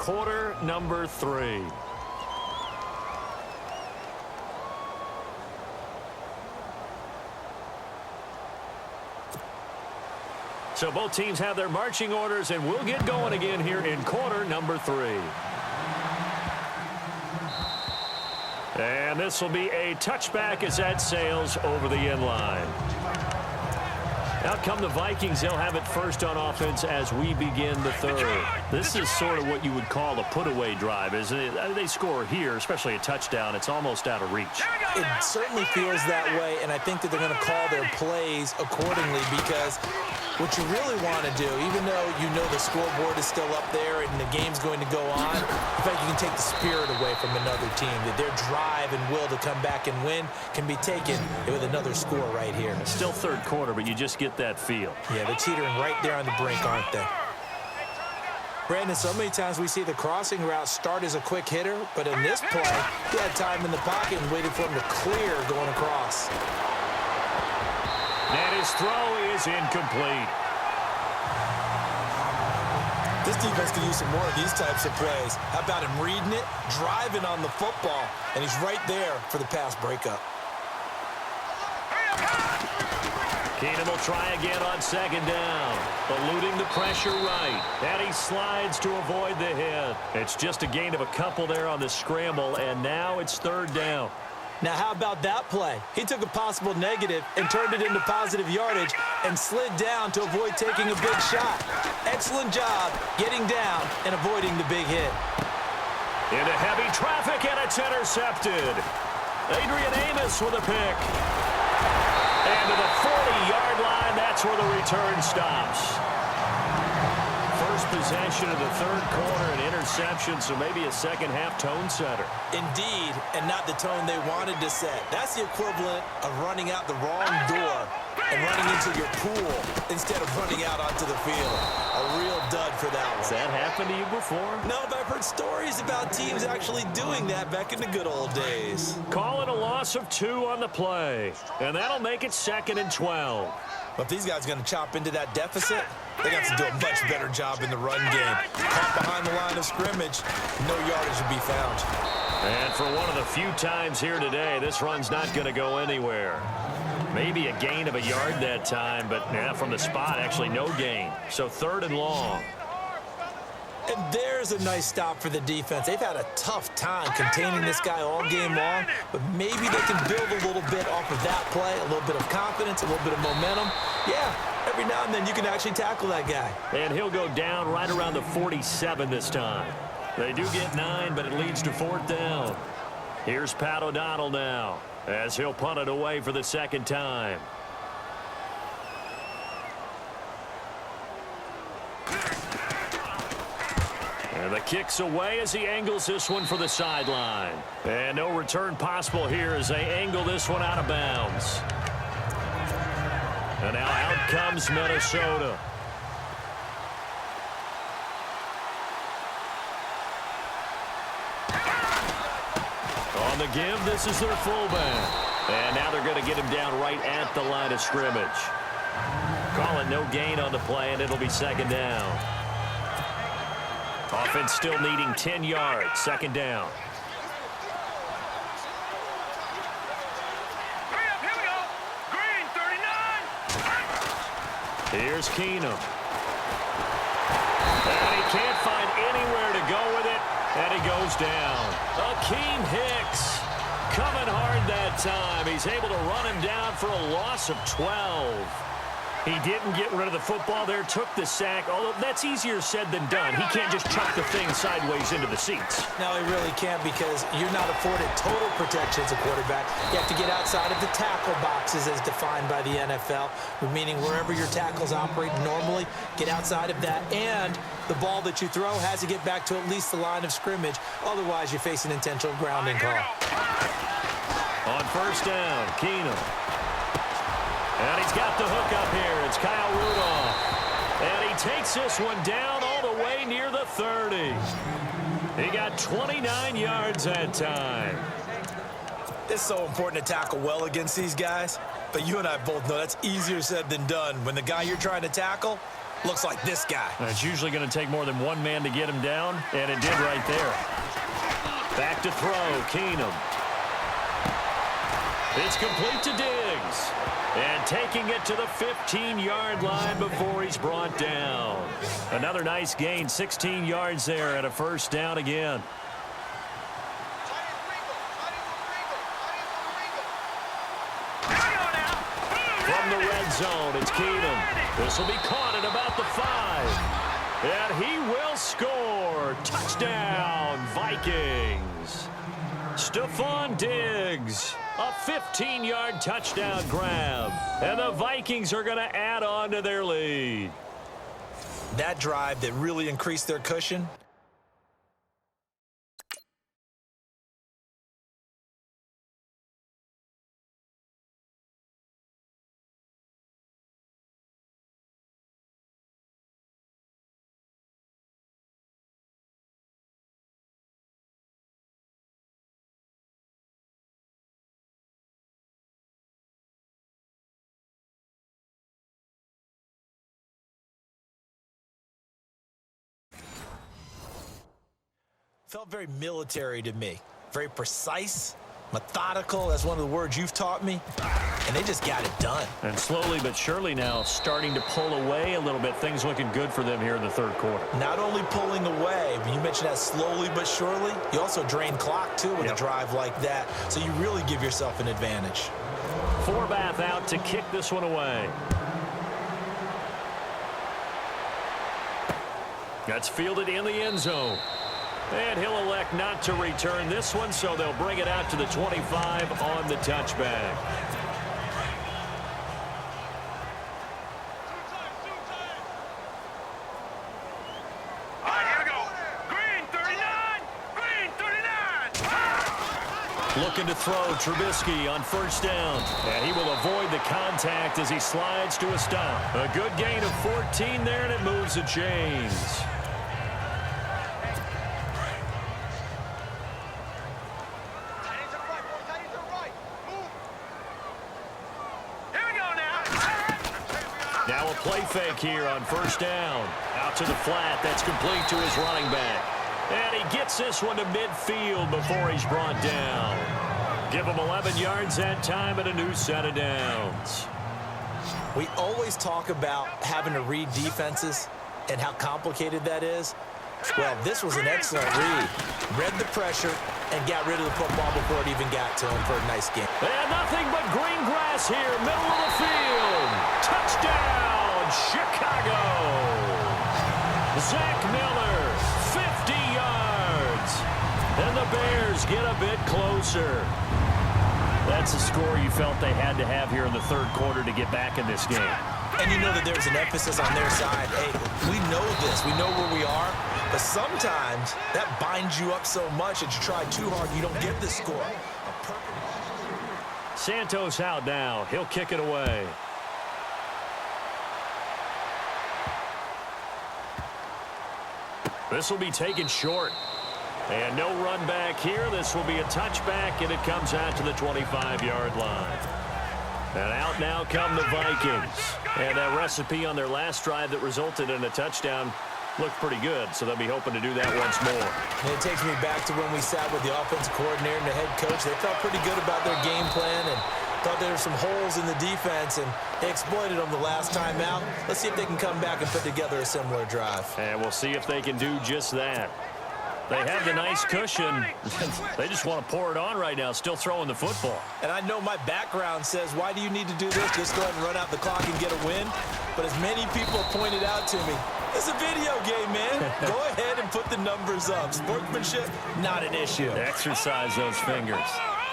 Quarter number 3. So both teams have their marching orders, and we'll get going again here in quarter number 3. And this will be a touchback as that sails over the end line. Out come the Vikings. They'll have it first on offense as we begin the third. This is sort of what you would call a put-away drive, isn't it? They score here, especially a touchdown. It's almost out of reach. It certainly feels that way, and I think that they're going to call their plays accordingly because what you really want to do, even though you know the scoreboard is still up there and the game's going to go on, in fact, you can take the spirit away from another team, that their drive and will to come back and win can be taken with another score right here. It's still third quarter, but you just get that feel. Yeah, they're teetering right there on the brink, aren't they? Brandon, so many times we see the crossing route start as a quick hitter, but in this play, he had time in the pocket and waited for him to clear going across. And his throw is incomplete. This defense could use some more of these types of plays. How about him reading it, driving on the football, and he's right there for the pass breakup. Keenum will try again on second down. Eluding the pressure right. And he slides to avoid the hit. It's just a gain of a couple there on the scramble, and now it's third down. Now, how about that play? He took a possible negative and turned it into positive yardage and slid down to avoid taking a big shot. Excellent job getting down and avoiding the big hit. Into heavy traffic, and it's intercepted. Adrian Amos with a pick. And to the 40-yard line, that's where the return stops. First possession of the third quarter, an interception, so maybe a second-half tone setter. Indeed, and not the tone they wanted to set. That's the equivalent of running out the wrong door and running into your pool instead of running out onto the field. A real dud for that one. Has that happened to you before? No, but I've heard stories about teams actually doing that back in the good old days. Call it a loss of 2 on the play, and that'll make it 2nd and 12. But if these guys are going to chop into that deficit, they got to do a much better job in the run game. Caught behind the line of scrimmage, no yardage to be found. And for one of the few times here today, this run's not going to go anywhere. Maybe a gain of a yard that time, but from the spot, actually no gain. So 3rd and long. And there's a nice stop for the defense. They've had a tough time containing this guy all game long, but maybe they can build a little bit off of that play, a little bit of confidence, a little bit of momentum. Yeah, every now and then you can actually tackle that guy. And he'll go down right around the 47 this time. They do get 9, but it leads to 4th down. Here's Pat O'Donnell now, as he'll punt it away for the second time. And the kick's away as he angles this one for the sideline. And no return possible here as they angle this one out of bounds. And now out comes Minnesota. On the give, this is their fullback. And now they're going to get him down right at the line of scrimmage. Call it no gain on the play, and it'll be 2nd down. Offense still needing 10 yards. 2nd down. Here we go. Green, 39. Here's Keenum. And he can't find anywhere to go with it, and he goes down. Akeem Hicks coming hard that time. He's able to run him down for a loss of 12. He didn't get rid of the football there, took the sack, although that's easier said than done. He can't just chuck the thing sideways into the seats. No, he really can't because you're not afforded total protection as a quarterback. You have to get outside of the tackle boxes as defined by the NFL, meaning wherever your tackles operate normally, get outside of that, and the ball that you throw has to get back to at least the line of scrimmage. Otherwise, you face an intentional grounding call. On 1st down, Keenum. And he's got the hook up here. It's Kyle Rudolph. And he takes this one down all the way near the 30. He got 29 yards that time. It's so important to tackle well against these guys, but you and I both know that's easier said than done when the guy you're trying to tackle Looks like this guy. It's usually going to take more than one man to get him down, and it did right there. Back to throw, Keenum. It's complete to Diggs. And taking it to the 15-yard line before he's brought down. Another nice gain, 16 yards there and a first down again. From the red zone, it's Keenum. This will be caught at about the 5. And he will score. Touchdown, Vikings. Stephon Diggs. A 15-yard touchdown grab. And the Vikings are going to add on to their lead. That drive that really increased their cushion. Felt very military to me. Very precise, methodical. That's one of the words you've taught me. And they just got it done. And slowly but surely now starting to pull away a little bit. Things looking good for them here in the third quarter. Not only pulling away, but you mentioned that slowly but surely. You also drain clock, too, with a drive like that. So you really give yourself an advantage. Forbath out to kick this one away. That's fielded in the end zone. And he'll elect not to return this one, so they'll bring it out to the 25 on the touchback. All right, here we go. Green 39. Green 39. Looking to throw Trubisky on first down. And he will avoid the contact as he slides to a stop. A good gain of 14 there, and it moves the chains. Now a play fake here on first down. Out to the flat. That's complete to his running back. And he gets this one to midfield before he's brought down. Give him 11 yards that time and a new set of downs. We always talk about having to read defenses and how complicated that is. Well, this was an excellent read. Read the pressure and got rid of the football before it even got to him for a nice game. And nothing but green grass here, middle of the field. Touchdown, Chicago. Zach Miller, 50 yards. And the Bears get a bit closer. That's a score you felt they had to have here in the third quarter to get back in this game. And you know that there's an emphasis on their side. Hey, we know this. We know where we are. But sometimes that binds you up so much that you try too hard, you don't get the score. Santos out now. He'll kick it away. This will be taken short. And no run back here. This will be a touchback, and it comes out to the 25-yard line. And out now come the Vikings. And that recipe on their last drive that resulted in a touchdown looked pretty good, so they'll be hoping to do that once more. And it takes me back to when we sat with the offensive coordinator and the head coach. They felt pretty good about their game plan and thought there were some holes in the defense, and they exploited them the last time out. Let's see if they can come back and put together a similar drive. And we'll see if they can do just that. They have the nice cushion. They just want to pour it on right now, still throwing the football. And I know my background says, why do you need to do this? Just go ahead and run out the clock and get a win. But as many people have pointed out to me, it's a video game, man. Go ahead and put the numbers up. Sportsmanship, not an issue. Exercise those fingers.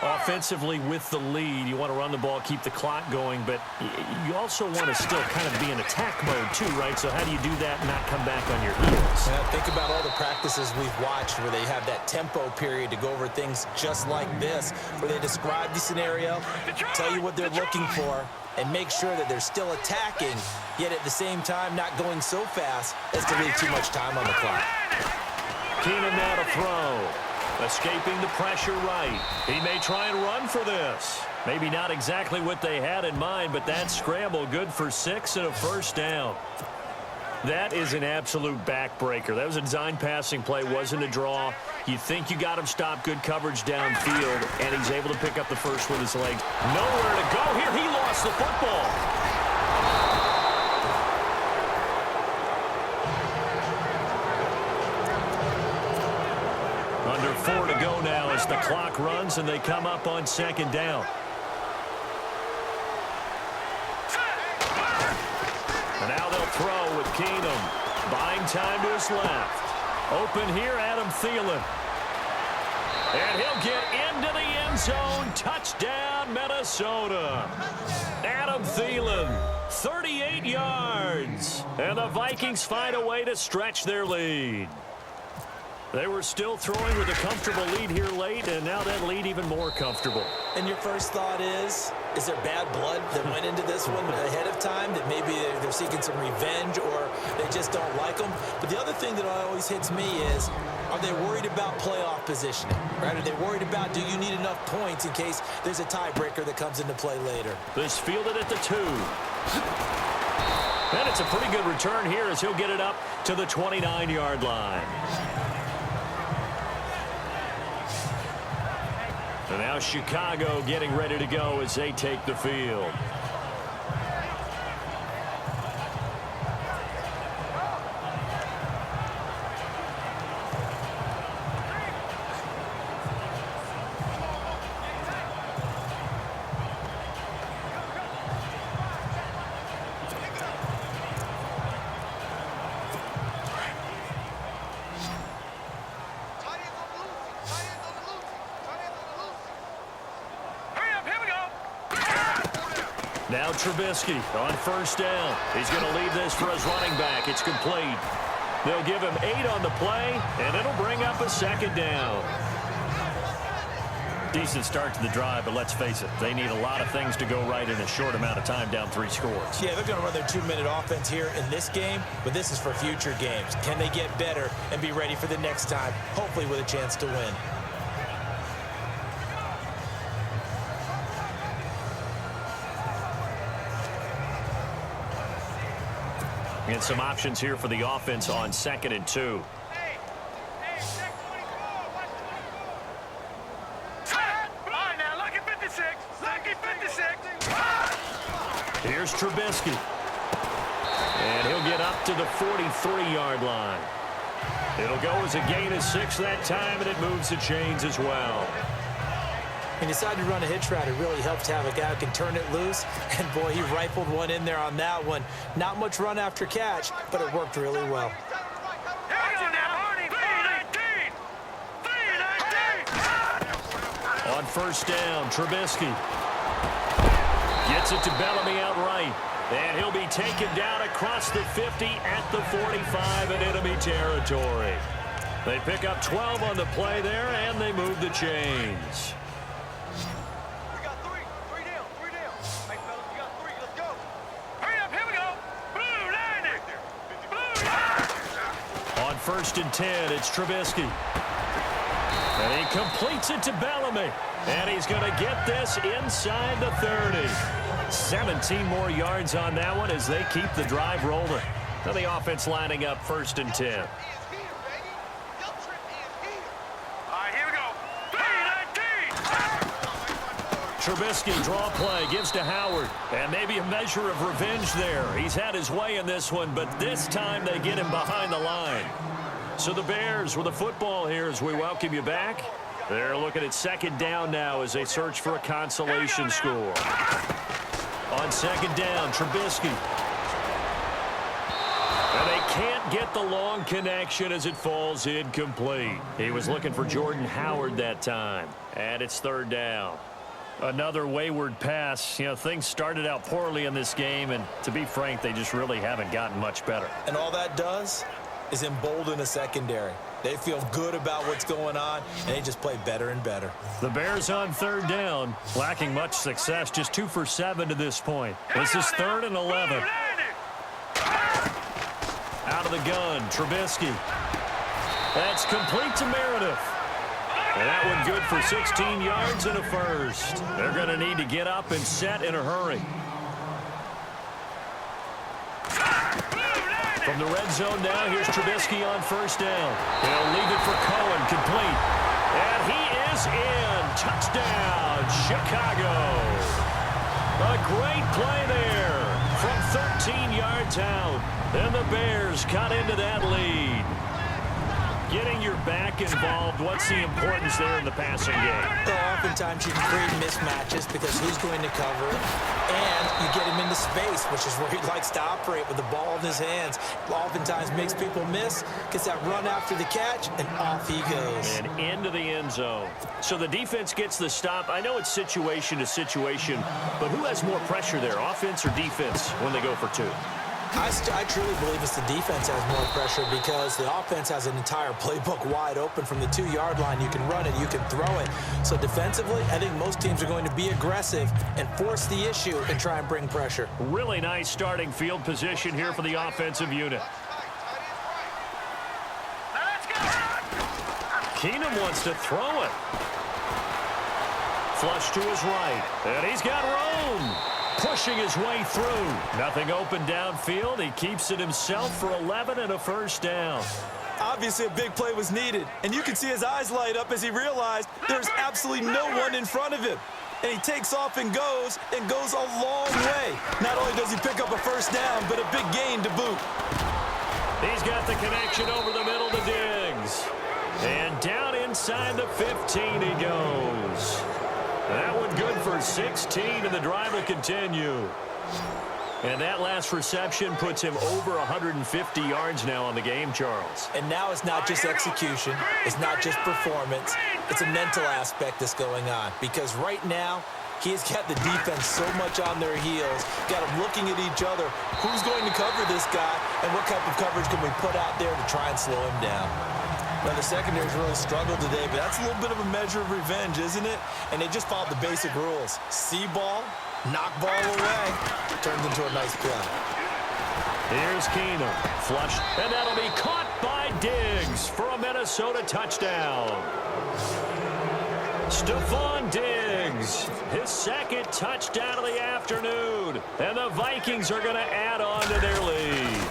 Offensively with the lead, you want to run the ball, keep the clock going, but you also want to still kind of be in attack mode too, right? So how do you do that and not come back on your heels? Yeah, think about all the practices we've watched where they have that tempo period to go over things just like this, where they describe the scenario, tell you what they're looking for, and make sure that they're still attacking, yet at the same time not going so fast as to leave too much time on the clock. Keenum now to throw. Escaping the pressure right. He may try and run for this. Maybe not exactly what they had in mind, but that scramble good for 6 and a first down. That is an absolute backbreaker. That was a design passing play, wasn't a draw. You think you got him stopped, good coverage downfield, and he's able to pick up the first with his legs. Nowhere to go here. He lost the football. Under 4 to go now as the clock runs and they come up on second down. And now they'll throw with Keenum. Buying time to his left. Open here, Adam Thielen. And he'll get into the end zone. Touchdown, Minnesota. Adam Thielen, 38 yards. And the Vikings find a way to stretch their lead. They were still throwing with a comfortable lead here late, and now that lead even more comfortable. And your first thought is there bad blood that went into this one ahead of time, that maybe they're seeking some revenge or they just don't like them? But the other thing that always hits me is, are they worried about playoff positioning? Right? Are they worried about, do you need enough points in case there's a tiebreaker that comes into play later? This fielded at the 2. And it's a pretty good return here as he'll get it up to the 29-yard line. And now Chicago getting ready to go as they take the field. Now Trubisky on first down. He's going to leave this for his running back. It's complete. They'll give him 8 on the play, and it'll bring up a second down. Decent start to the drive, but let's face it, they need a lot of things to go right in a short amount of time, down 3 scores. Yeah, they're going to run their 2-minute offense here in this game, but this is for future games. Can they get better and be ready for the next time, hopefully with a chance to win? And some options here for the offense on 2nd and 2. Here's Trubisky. And he'll get up to the 43-yard line. It'll go as a gain of 6 that time, and it moves the chains as well. He decided to run a hitch route. It really helps to have a guy who can turn it loose. And, boy, he rifled one in there on that one. Not much run after catch, but it worked really well. On first down, Trubisky gets it to Bellamy outright. And he'll be taken down across the 50 at the 45 in enemy territory. They pick up 12 on the play there, and they move the chains. First and 10, it's Trubisky. And he completes it to Bellamy. And he's going to get this inside the 30. 17 more yards on that one as they keep the drive rolling. Now the offense lining up 1st and 10. Trubisky, draw play, gives to Howard. And maybe a measure of revenge there. He's had his way in this one, but this time they get him behind the line. So the Bears with the football here as we welcome you back. They're looking at 2nd down now as they search for a consolation score. On 2nd down, Trubisky. And they can't get the long connection as it falls incomplete. He was looking for Jordan Howard that time. And it's 3rd down. Another wayward pass. You know, things started out poorly in this game, and to be frank, they just really haven't gotten much better. And all that does is embolden a secondary. They feel good about what's going on, and they just play better and better. The Bears on 3rd down, lacking much success, just 2 for 7 to this point. This is 3rd and 11. Out of the gun, Trubisky. That's complete to Meredith. And that one good for 16 yards and a first. They're going to need to get up and set in a hurry. From the red zone now, here's Trubisky on first down. He'll leave it for Cohen, complete. And he is in. Touchdown, Chicago. A great play there from 13 yards out. And the Bears cut into that lead. Getting your back involved, what's the importance there in the passing game? Well, oftentimes you can create mismatches because who's going to cover it, and you get him into space, which is where he likes to operate with the ball in his hands. Oftentimes makes people miss, gets that run after the catch, and off he goes. And into the end zone. So the defense gets the stop. I know it's situation to situation, but who has more pressure there, offense or defense, when they go for two? I truly believe it's the defense has more pressure because the offense has an entire playbook wide open from the 2-yard line. You can run it, you can throw it. So defensively, I think most teams are going to be aggressive and force the issue and try and bring pressure. Really nice starting field position here for the offensive unit. Keenum wants to throw it. Flush to his right, and he's got room. Pushing his way through. Nothing open downfield. He keeps it himself for 11 and a first down. Obviously, a big play was needed, and you can see his eyes light up as he realized there's absolutely no one in front of him. And he takes off and goes a long way. Not only does he pick up a first down, but a big gain to boot. He's got the connection over the middle to Diggs. And down inside the 15 he goes. That one good for 16, and the drive will continue. And that last reception puts him over 150 yards now on the game, Charles. And now it's not just execution. It's not just performance. It's a mental aspect that's going on. Because right now, he's got the defense so much on their heels, got them looking at each other. Who's going to cover this guy, and what type of coverage can we put out there to try and slow him down? Now, the secondary's really struggled today, but that's a little bit of a measure of revenge, isn't it? And they just followed the basic rules. See ball, knock ball away. Turns into a nice play. Here's Keenum. Flush, and that'll be caught by Diggs for a Minnesota touchdown. Stephon Diggs, his second touchdown of the afternoon. And the Vikings are going to add on to their lead.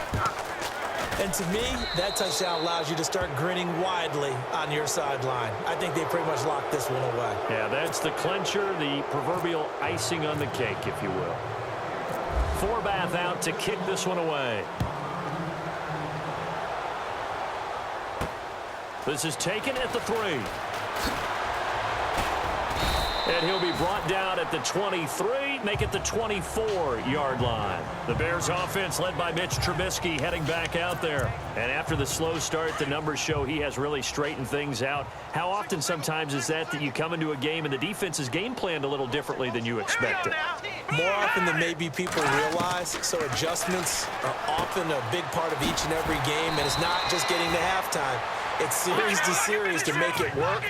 And to me, that touchdown allows you to start grinning widely on your sideline. I think they pretty much locked this one away. Yeah, that's the clincher, the proverbial icing on the cake, if you will. Forbath out to kick this one away. This is taken at the 3. And he'll be brought down at the 23, make it the 24-yard line. The Bears offense led by Mitch Trubisky heading back out there. And after the slow start, the numbers show he has really straightened things out. How often sometimes is that you come into a game and the defense is game planned a little differently than you expected? More often than maybe people realize, so adjustments are often a big part of each and every game, and it's not just getting to halftime. It's series to series to make it work,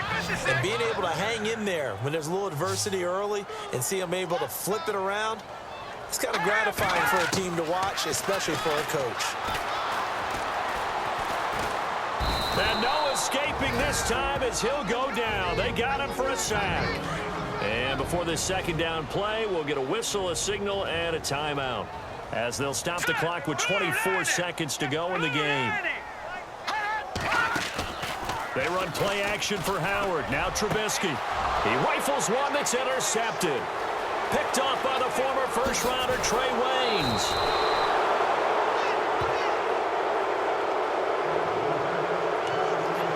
and being able to hang in there when there's a little adversity early and see them able to flip it around, it's kind of gratifying for a team to watch, especially for a coach. And no escaping this time as he'll go down. They got him for a sack. And before this second down play, we'll get a whistle, a signal, and a timeout, as they'll stop the clock with 24 seconds to go in the game. They run play action for Howard. Now Trubisky. He rifles one that's intercepted. Picked off by the former first-rounder Trey Waynes.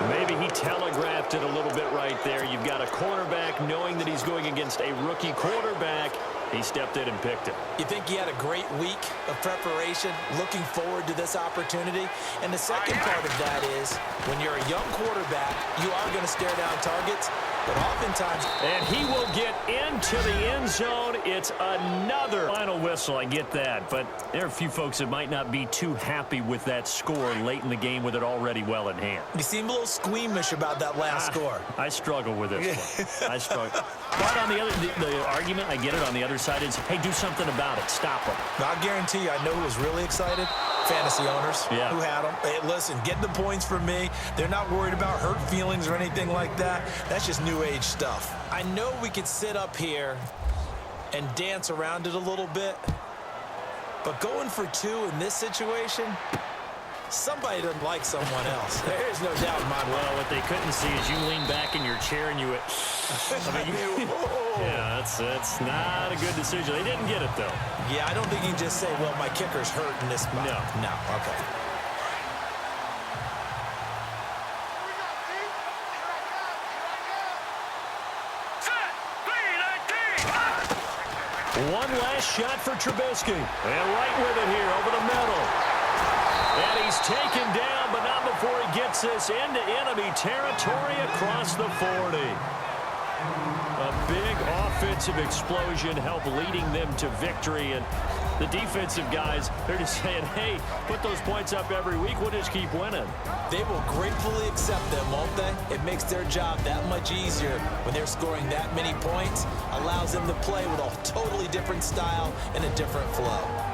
Maybe he telegraphed it a little bit right there. You've got a cornerback knowing that he's going against a rookie quarterback. He stepped in and picked it. You think he had a great week of preparation, looking forward to this opportunity? And the second part of that is, when you're a young quarterback, you are going to stare down targets, but oftentimes... And he will get into the end zone. It's another final whistle, I get that. But there are a few folks that might not be too happy with that score late in the game with it already well in hand. You seem a little squeamish about that last score. I struggle with this one. I struggle. But on the other, the argument, I get it, on the other side is, hey, do something about it. Stop them. I'll guarantee you, I know who was really excited. Fantasy owners who had them. Hey, listen, get the points from me. They're not worried about hurt feelings or anything like that. That's just new age stuff. I know we could sit up here and dance around it a little bit, but going for 2 in this situation, Somebody doesn't like someone else. There's no doubt in my mind. Well, what they couldn't see is you lean back in your chair and you went, yeah, that's not a good decision. They didn't get it, though. Yeah, I don't think you can just say, well, my kicker's hurt in this spot. No, okay. One last shot for Trubisky. And right with it here over the middle. And he's taken down, but not before he gets this into enemy territory across the 40. A big offensive explosion helped leading them to victory. And the defensive guys, they're just saying, hey, put those points up every week. We'll just keep winning. They will gratefully accept them, won't they? It makes their job that much easier when they're scoring that many points. Allows them to play with a totally different style and a different flow.